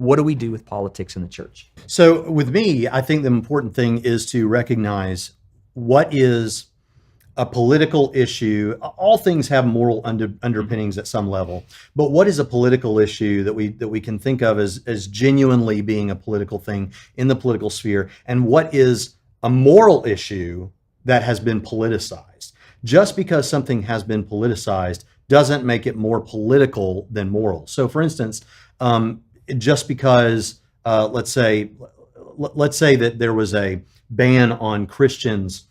What do we do with politics in the church? So with me, I think the important thing is to recognize what is a political issue. All things have moral underpinnings at some level, but what is a political issue that we can think of as genuinely being a political thing in the political sphere, and what is a moral issue that has been politicized? Just because something has been politicized doesn't make it more political than moral. So, for instance, just because let's say that there was a ban on Christians,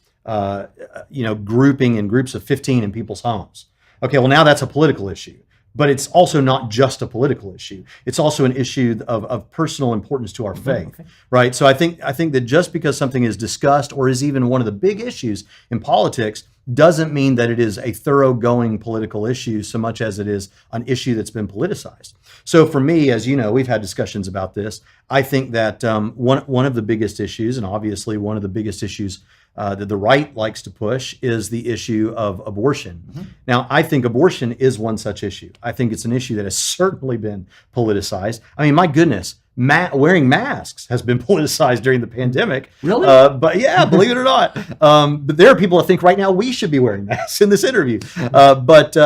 grouping in groups of 15 in people's homes. Okay, well, now that's a political issue, but it's also not just a political issue. It's also an issue of personal importance to our faith, right? So I think that just because something is discussed or is even one of the big issues in politics doesn't mean that it is a thoroughgoing political issue so much as it is an issue that's been politicized. So for me, as you know, we've had discussions about this. I think that one of the biggest issues, and obviously one of the biggest issues that the right likes to push, is the issue of abortion. Now, I think abortion is one such issue. I think it's an issue that has certainly been politicized. I mean, my goodness, wearing masks has been politicized during the pandemic. Really? But yeah, believe it or not. But there are people that think right now we should be wearing masks in this interview. But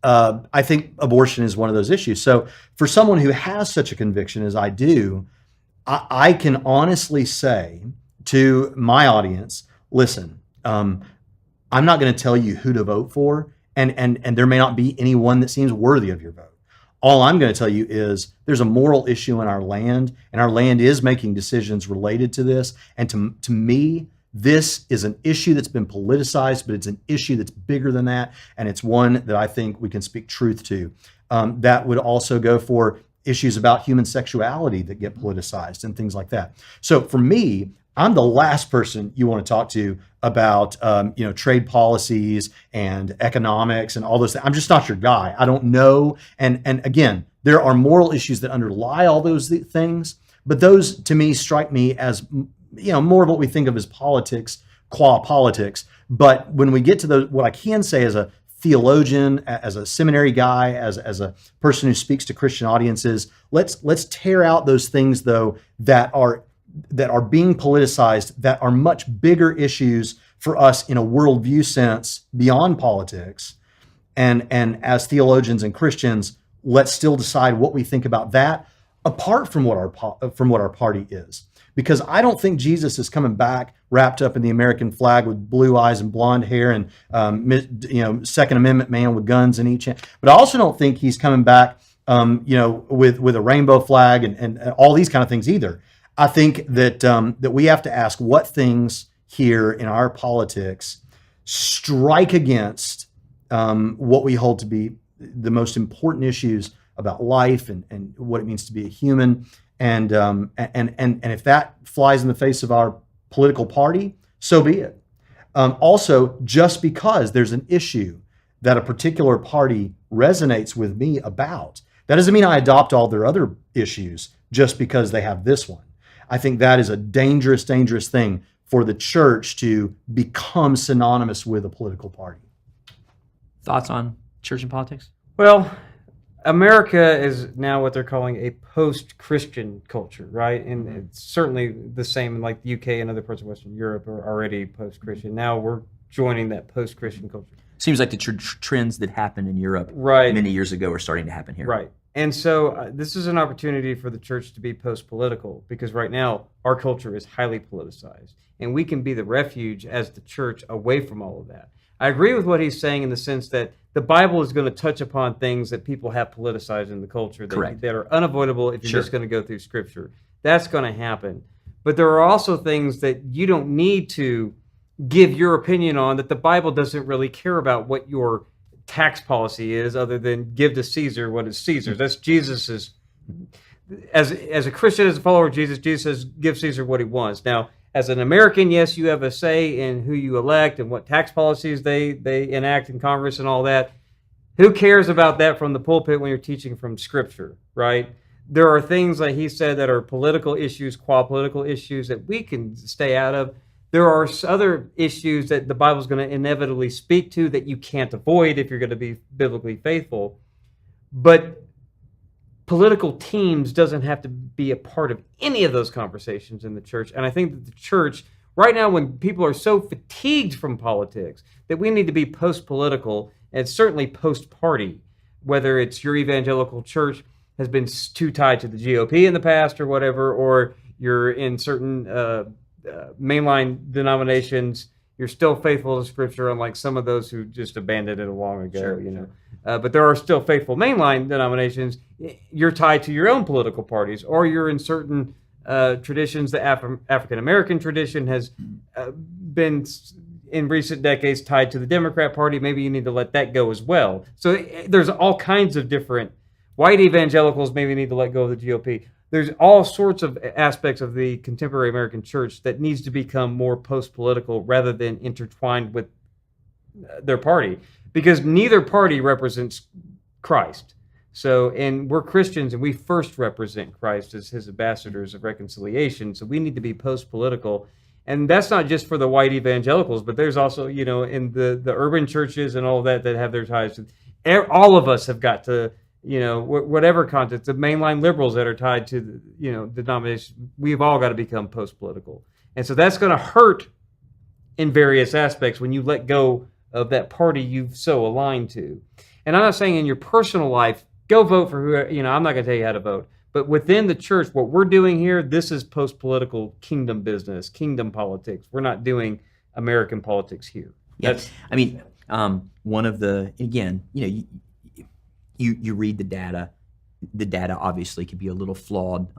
I think abortion is one of those issues. So for someone who has such a conviction as I do, I can honestly say to my audience, listen, I'm not going to tell you who to vote for, and there may not be anyone that seems worthy of your vote. All I'm going to tell you is there's a moral issue in our land, and our land is making decisions related to this. And to me, this is an issue that's been politicized, but it's an issue that's bigger than that, and it's one that I think we can speak truth to. That would also go for issues about human sexuality that get politicized and things like that. So for me, I'm the last person you want to talk to about trade policies and economics and all those things. I'm just not your guy. I don't know. And again, there are moral issues that underlie all those things, but those to me strike me as more of what we think of as politics, qua politics. But when we get to those, what I can say as a theologian, as a seminary guy, as a person who speaks to Christian audiences, let's tear out those things though that are being politicized, that are much bigger issues for us in a worldview sense beyond politics. And as theologians and Christians, let's still decide what we think about that apart from what our party is. Because I don't think Jesus is coming back wrapped up in the American flag with blue eyes and blonde hair and Second Amendment man with guns in each hand. But I also don't think he's coming back with a rainbow flag and all these kind of things either. I think that we have to ask what things here in our politics strike against what we hold to be the most important issues about life and what it means to be a human. And if that flies in the face of our political party, so be it. Also, just because there's an issue that a particular party resonates with me about, that doesn't mean I adopt all their other issues just because they have this one. I think that is a dangerous, dangerous thing for the church to become synonymous with a political party. Thoughts on church and politics? Well, America is now what they're calling a post-Christian culture, right? And it's certainly the same in like the UK and other parts of Western Europe are already post-Christian. Now we're joining that post-Christian culture. Seems like the trends that happened in Europe many years ago are starting to happen here. Right. And so this is an opportunity for the church to be post-political, because right now our culture is highly politicized, and we can be the refuge as the church away from all of that. I agree with what he's saying in the sense that the Bible is going to touch upon things that people have politicized in the culture that are unavoidable if you're just going to go through Scripture. That's going to happen. But there are also things that you don't need to give your opinion on, that the Bible doesn't really care about what your tax policy is, other than give to Caesar what is Caesar's. That's Jesus's. As a Christian, as a follower of Jesus, Jesus says, give Caesar what he wants. Now, as an American, yes, you have a say in who you elect and what tax policies they enact in Congress and all that. Who cares about that from the pulpit when you're teaching from Scripture, right? There are things like he said that are political issues, qua-political issues that we can stay out of. There are other issues that the Bible is going to inevitably speak to that you can't avoid if you're going to be biblically faithful. But political teams doesn't have to be a part of any of those conversations in the church. And I think that the church, right now, when people are so fatigued from politics, that we need to be post-political and certainly post-party, whether it's your evangelical church has been too tied to the GOP in the past or whatever, or you're in certain mainline denominations, you're still faithful to Scripture, unlike some of those who just abandoned it long ago, Sure. But there are still faithful mainline denominations. You're tied to your own political parties, or you're in certain traditions. The African American tradition has been in recent decades tied to the Democrat Party. Maybe you need to let that go as well. So there's all kinds of different white evangelicals. Maybe need to let go of the GOP. There's all sorts of aspects of the contemporary American church that needs to become more post-political rather than intertwined with their party, because neither party represents Christ. So, and we're Christians, and we first represent Christ as his ambassadors of reconciliation. So we need to be post-political. And that's not just for the white evangelicals, but there's also, in the urban churches and all that have their ties to, all of us have got to, whatever context, the mainline liberals that are tied to, denomination, we've all got to become post-political. And so that's going to hurt in various aspects when you let go of that party you've so aligned to. And I'm not saying in your personal life, go vote for whoever, I'm not going to tell you how to vote. But within the church, what we're doing here, this is post-political kingdom business, kingdom politics. We're not doing American politics here. Yeah. I mean, one of the, again, you read the data. The data obviously could be a little flawed.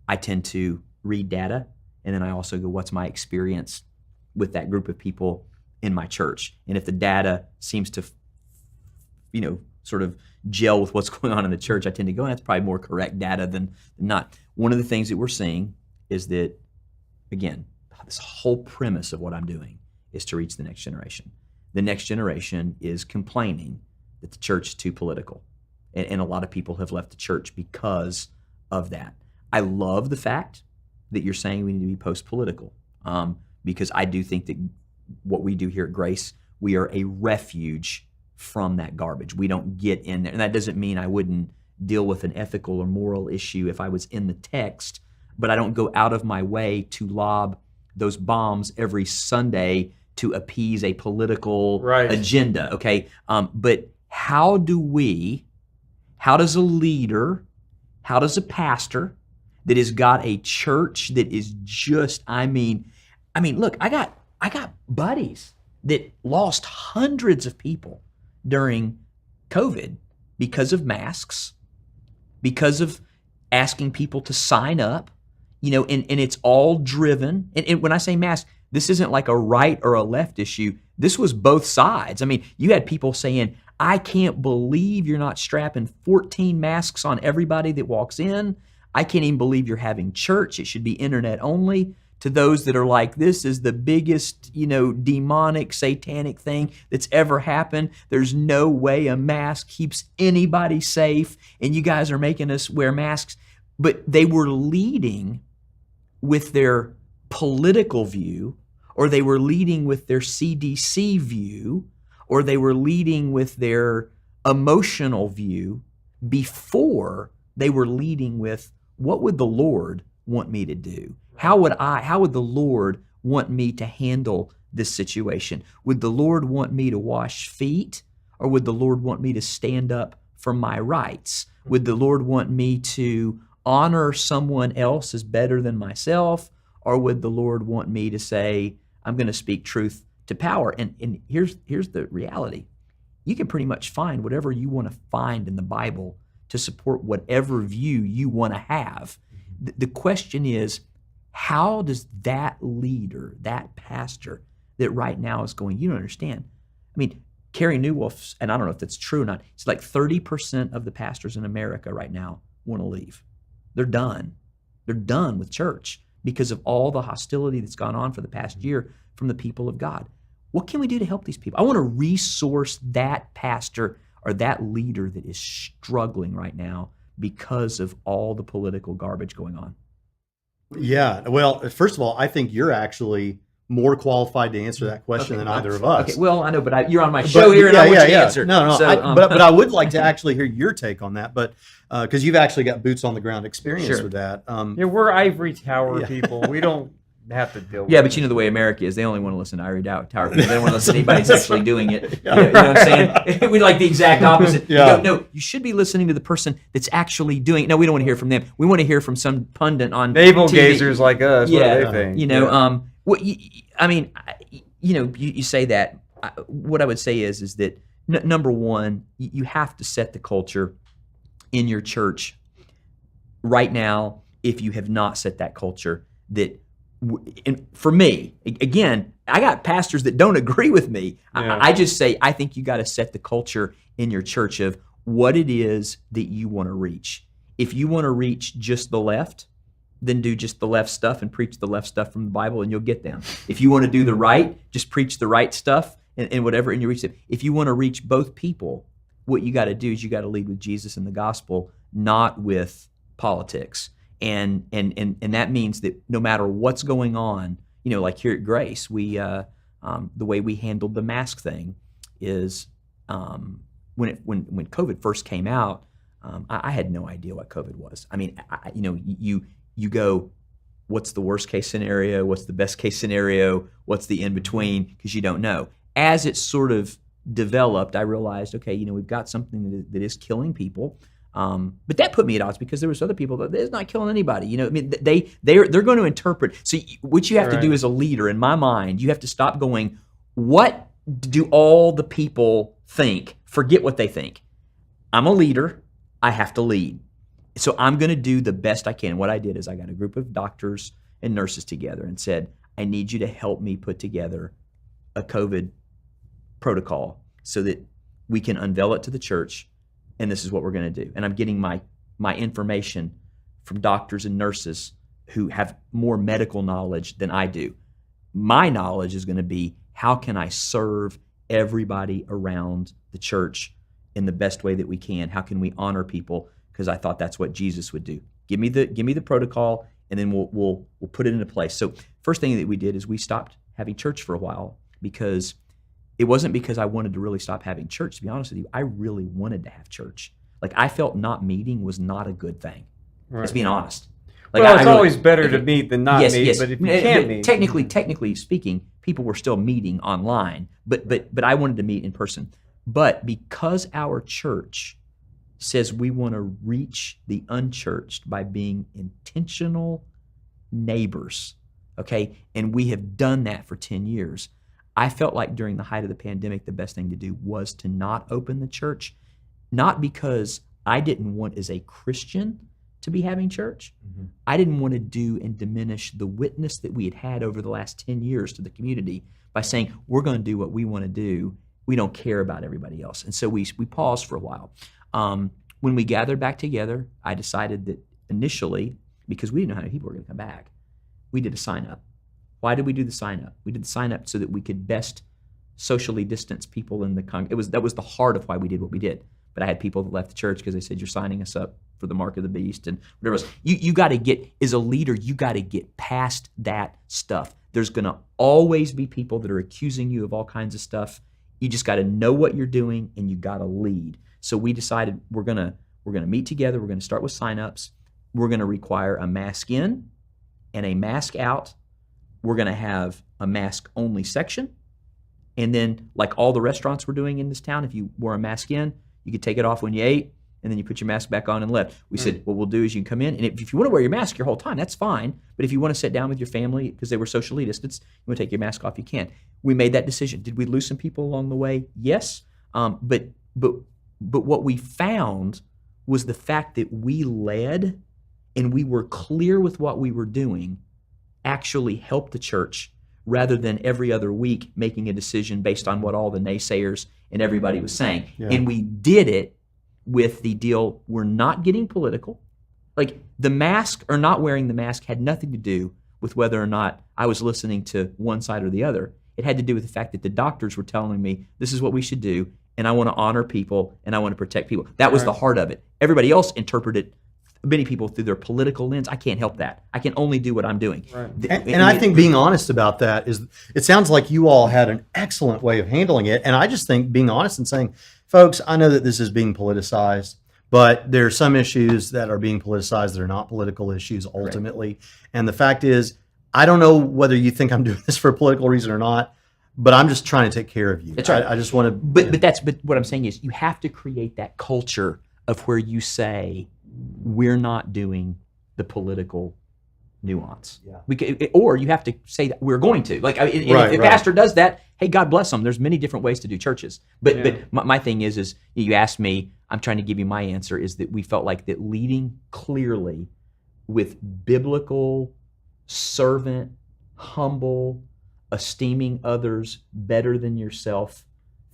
I tend to read data, and then I also go, what's my experience with that group of people in my church? And if the data seems to, sort of gel with what's going on in the church, I tend to go, that's probably more correct data than not. One of the things that we're seeing is that, again, this whole premise of what I'm doing is to reach the next generation. The next generation is complaining that the church is too political. And a lot of people have left the church because of that. I love the fact that you're saying we need to be post-political, because I do think that what we do here at Grace, we are a refuge from that garbage. We don't get in there. And that doesn't mean I wouldn't deal with an ethical or moral issue if I was in the text, but I don't go out of my way to lob those bombs every Sunday to appease a political agenda, okay? But how does a leader, how does a pastor that has got a church that is just, I mean, look, I got buddies that lost hundreds of people during COVID because of masks, because of asking people to sign up, and it's all driven. And when I say masks, this isn't like a right or a left issue. This was both sides. I mean, you had people saying, I can't believe you're not strapping 14 masks on everybody that walks in. I can't even believe you're having church. It should be internet only. To those that are like, this is the biggest, demonic, satanic thing that's ever happened. There's no way a mask keeps anybody safe, and you guys are making us wear masks. But they were leading with their political view, or they were leading with their CDC view, or they were leading with their emotional view before they were leading with, what would the Lord want me to do? How would the Lord want me to handle this situation? Would the Lord want me to wash feet, or would the Lord want me to stand up for my rights? Would the Lord want me to honor someone else as better than myself, or would the Lord want me to say, I'm going to speak truth to power? And here's the reality. You can pretty much find whatever you want to find in the Bible to support whatever view you want to have. The question is, how does that leader, that pastor that right now is going, you don't understand. I mean, Carey Nieuwhof, and I don't know if that's true or not, it's like 30% of the pastors in America right now want to leave. They're done. They're done with church because of all the hostility that's gone on for the past year from the people of God. What can we do to help these people? I want to resource that pastor or that leader that is struggling right now because of all the political garbage going on. Yeah. Well, first of all, I think you're actually more qualified to answer that question than either of us. Okay, well, I know, but you're on my show here, and yeah, I want yeah, you to yeah. answer. No, So, but I would like to actually hear your take on that, but because you've actually got boots on the ground experience Sure. with that. Yeah, we're ivory tower Yeah. people. We don't have to deal with yeah, but you it. know the way America is, they only want to listen to Ivory Tower people. They don't want to listen to anybody who's actually doing it. Yeah. You know what I'm saying? We like the exact opposite. Yeah. No, you should be listening to the person that's actually doing it. No, we don't want to hear from them. We want to hear from some pundit on Navel TV. gazers like us. Yeah, what do they think? You know, Yeah. I mean, you say that. What I would say is that number one, you have to set the culture in your church right now. If you have not set that culture, that and for me, again, I got pastors that don't agree with me. Yeah. I just say I think you got to set the culture in your church of what it is that you want to reach. If you want to reach just the left, then do just the left stuff and preach the left stuff from the Bible, and you'll get them. If you want to do the right, just preach the right stuff and whatever, and you reach them. If you want to reach both people, what you got to do is you got to lead with Jesus and the gospel, not with politics. And that means that no matter what's going on, like here at Grace, we the way we handled the mask thing is when COVID first came out, I had no idea what COVID was. I mean, you go, what's the worst case scenario? What's the best case scenario? What's the in between? Because you don't know. As it sort of developed, I realized, okay, we've got something that is killing people. But that put me at odds because there was other people that it's not killing anybody. I mean, they're going to interpret. So what you have to do as a leader, in my mind, you have to stop going, what do all the people think? Forget what they think. I'm a leader. I have to lead. So I'm going to do the best I can. And what I did is I got a group of doctors and nurses together and said, I need you to help me put together a COVID protocol so that we can unveil it to the church. And this is what we're going to do. And I'm getting my information from doctors and nurses who have more medical knowledge than I do. My knowledge is going to be, how can I serve everybody around the church in the best way that we can? How can we honor people? Because I thought that's what Jesus would do. Give me the protocol, and then we'll put it into place. So first thing that we did is we stopped having church for a while, because it wasn't because I wanted to really stop having church. To be honest with you, I really wanted to have church. Like, I felt not meeting was not a good thing. Right. Just being honest. Like, Well, I it's really- always better to meet than not meet. Yes. But if you can't But meet, technically speaking, people were still meeting online. But I wanted to meet in person. But because our church says we want to reach the unchurched by being intentional neighbors, okay, and we have done that for 10 years. I felt like during the height of the pandemic, the best thing to do was to not open the church, not because I didn't want, as a Christian, to be having church. Mm-hmm. I didn't want to do and diminish the witness that we had had over the last 10 years to the community by saying, we're going to do what we want to do. We don't care about everybody else. And so we paused for a while. When we gathered back together, I decided that initially, because we didn't know how many people were going to come back, we did a sign up. Why did we do the sign up? We did the sign up so that we could best socially distance people in the that was the heart of why we did what we did. But I had people that left the church because they said, you're signing us up for the mark of the beast and whatever else. You got to get, as a leader, you got to get past that stuff. There's going to always be people that are accusing you of all kinds of stuff. You just got to know what you're doing, and you got to lead. So we decided we're gonna meet together. We're gonna start with signups. We're gonna require a mask in and a mask out. We're gonna have a mask only section, and then, like all the restaurants we're doing in this town, if you wore a mask in, you could take it off when you ate, and then you put your mask back on and left. We said what we'll do is you can come in, and if you want to wear your mask your whole time, that's fine. But if you want to sit down with your family because they were socially distanced, you want to take your mask off, you can. We made that decision. Did we lose some people along the way? Yes, but what we found was the fact that we led and we were clear with what we were doing actually helped the church, rather than every other week making a decision based on what all the naysayers and everybody was saying. Yeah. And we did it with the deal, we're not getting political. Like, the mask or not wearing the mask had nothing to do with whether or not I was listening to one side or the other. It had to do with the fact that the doctors were telling me this is what we should do, and I want to honor people and I want to protect people. That was the heart of it. Everybody else interpreted many people through their political lens. I can't help that. I can only do what I'm doing. Right. And I think being honest about that is, it sounds like you all had an excellent way of handling it. And I just think being honest and saying, folks, I know that this is being politicized, but there are some issues that are being politicized that are not political issues ultimately. And the fact is, I don't know whether you think I'm doing this for a political reason or not, but I'm just trying to take care of you. That's right. I just want to. But what I'm saying is, you have to create that culture of where you say, we're not doing the political nuance. Yeah. Or you have to say that we're going to. Like, if a pastor does that, hey, God bless them. There's many different ways to do churches. But my thing is you asked me, I'm trying to give you my answer, is that we felt like that leading clearly with biblical, servant, humble, esteeming others better than yourself,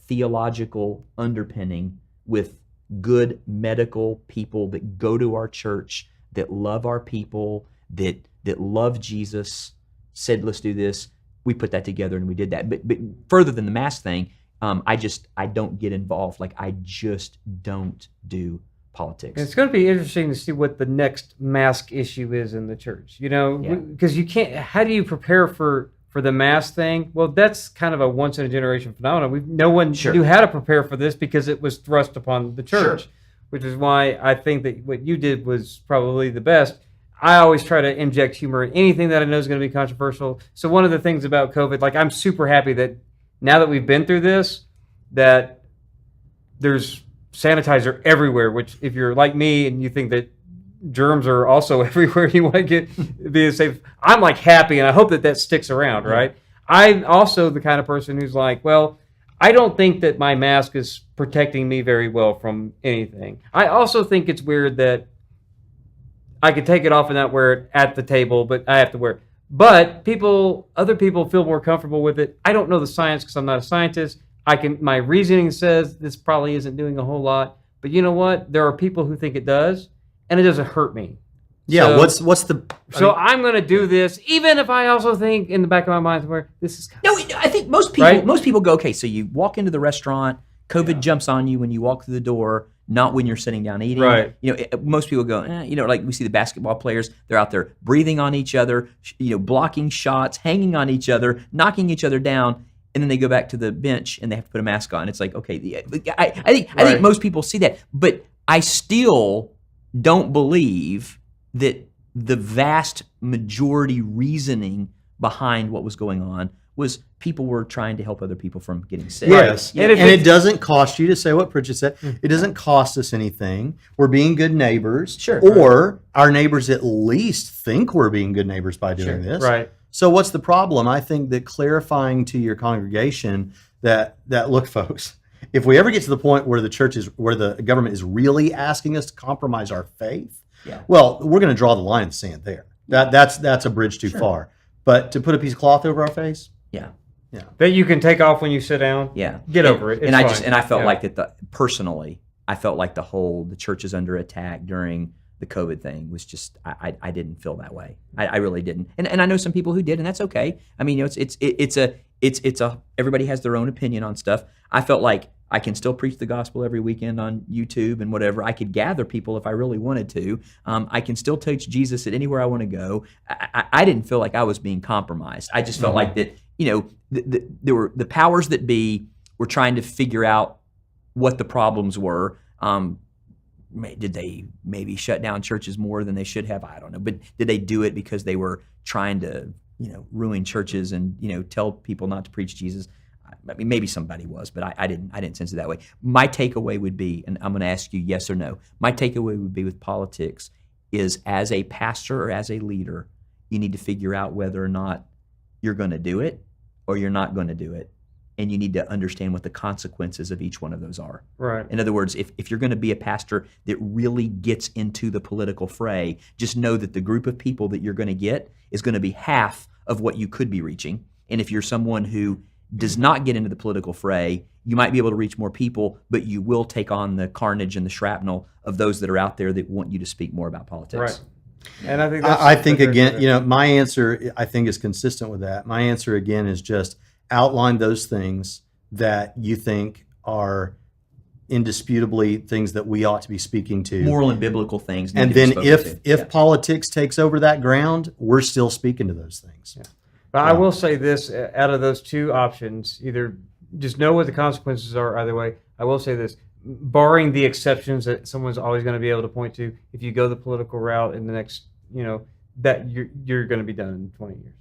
theological underpinning, with good medical people that go to our church, that love our people, that love Jesus, said, let's do this. We put that together and we did that. But further than the mask thing, I don't get involved. Like, I just don't do politics. It's going to be interesting to see what the next mask issue is in the church. Because you can't. How do you prepare for the mask thing? Well, that's kind of a once in a generation phenomenon. No one knew how to prepare for this because it was thrust upon the church, which is why I think that what you did was probably the best. I always try to inject humor in anything that I know is going to be controversial. So one of the things about COVID, like, I'm super happy that now that we've been through this, that there's sanitizer everywhere, which if you're like me and you think that germs are also everywhere, you want to be safe. I'm like happy, and I hope that sticks around, right? I'm also the kind of person who's like, well, I don't think that my mask is protecting me very well from anything. I also think it's weird that I could take it off and not wear it at the table, but I have to wear it. But other people feel more comfortable with it. I don't know the science because I'm not a scientist. My reasoning says this probably isn't doing a whole lot, but you know what? There are people who think it does, and it doesn't hurt me. Yeah. What's the? I'm going to do this, even if I also think in the back of my mind where this is. No, I think most people go, okay, so you walk into the restaurant, COVID jumps on you when you walk through the door, not when you're sitting down eating. Right. Most people go, like we see the basketball players, they're out there breathing on each other, blocking shots, hanging on each other, knocking each other down, and then they go back to the bench and they have to put a mask on. It's like, okay, I think most people see that, but I still don't believe that the vast majority reasoning behind what was going on was people were trying to help other people from getting sick. Yes, and it doesn't cost you, to say what Pritchett said, it doesn't cost us anything. We're being good neighbors. Or our neighbors at least think we're being good neighbors by doing this. Right. So what's the problem? I think that clarifying to your congregation that look, folks, if we ever get to the point where the government is really asking us to compromise our faith, well, we're going to draw the line in the sand there. That's a bridge too far. But to put a piece of cloth over our face, that you can take off when you sit down. Get over it. It's fine. I felt like that personally. I felt like the church is under attack during the COVID thing was just, I didn't feel that way. I really didn't. And I know some people who did, and that's okay. I mean, it's everybody has their own opinion on stuff. I felt like I can still preach the gospel every weekend on YouTube and whatever. I could gather people if I really wanted to. I can still teach Jesus at anywhere I want to go. I didn't feel like I was being compromised. I just felt like that, there were the powers that be were trying to figure out what the problems were. Did they maybe shut down churches more than they should have? I don't know. But did they do it because they were trying to, ruin churches and, tell people not to preach Jesus? I mean, maybe somebody was, but I didn't sense it that way. My takeaway would be, and I'm going to ask you yes or no. My takeaway would be with politics is, as a pastor or as a leader, you need to figure out whether or not you're going to do it or you're not going to do it. And you need to understand what the consequences of each one of those are. Right. In other words, if you're going to be a pastor that really gets into the political fray, just know that the group of people that you're going to get is going to be half of what you could be reaching. And if you're someone who does not get into the political fray, you might be able to reach more people, but you will take on the carnage and the shrapnel of those that are out there that want you to speak more about politics. Right. And I think again, my answer, I think, is consistent with that. My answer again is just outline those things that you think are, indisputably things that we ought to be speaking to. Moral and biblical things. need And to be then spoken if to. if Yeah. politics takes over that ground, we're still speaking to those things. Yeah. But I will say this: out of those two options, either just know what the consequences are either way. I will say this: barring the exceptions that someone's always going to be able to point to, if you go the political route in the next, that you're going to be done in 20 years.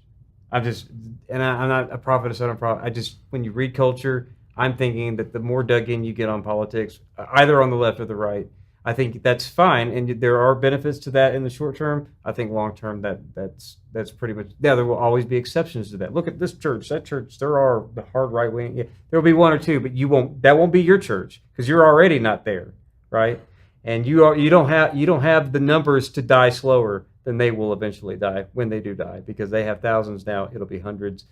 I'm not a prophet or son of a prophet. When you read culture, I'm thinking that the more dug in you get on politics, either on the left or the right, I think that's fine, and there are benefits to that in the short term. I think long term, that's pretty much. Yeah, there will always be exceptions to that. Look at this church, that church. There are the hard right wing. Yeah, there will be one or two, but that won't be your church because you're already not there, right? And you don't have the numbers to die slower than they will eventually die when they do die, because they have thousands now. It'll be hundreds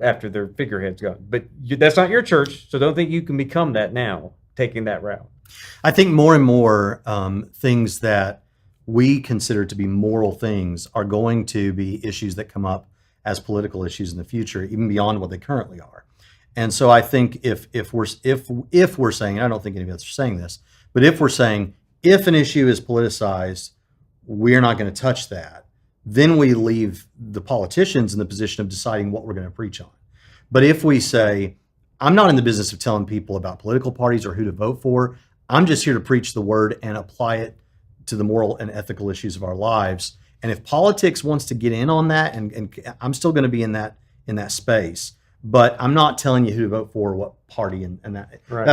after their figurehead's gone. But that's not your church, so don't think you can become that now taking that route. I think more and more things that we consider to be moral things are going to be issues that come up as political issues in the future, even beyond what they currently are. And so I think if we're saying, and I don't think any of us are saying this, but if we're saying if an issue is politicized, we're not going to touch that, then we leave the politicians in the position of deciding what we're going to preach on. But if we say, I'm not in the business of telling people about political parties or who to vote for, I'm just here to preach the word and apply it to the moral and ethical issues of our lives. And if politics wants to get in on that, and I'm still going to be in that space, but I'm not telling you who to vote for, what party, and that. Right.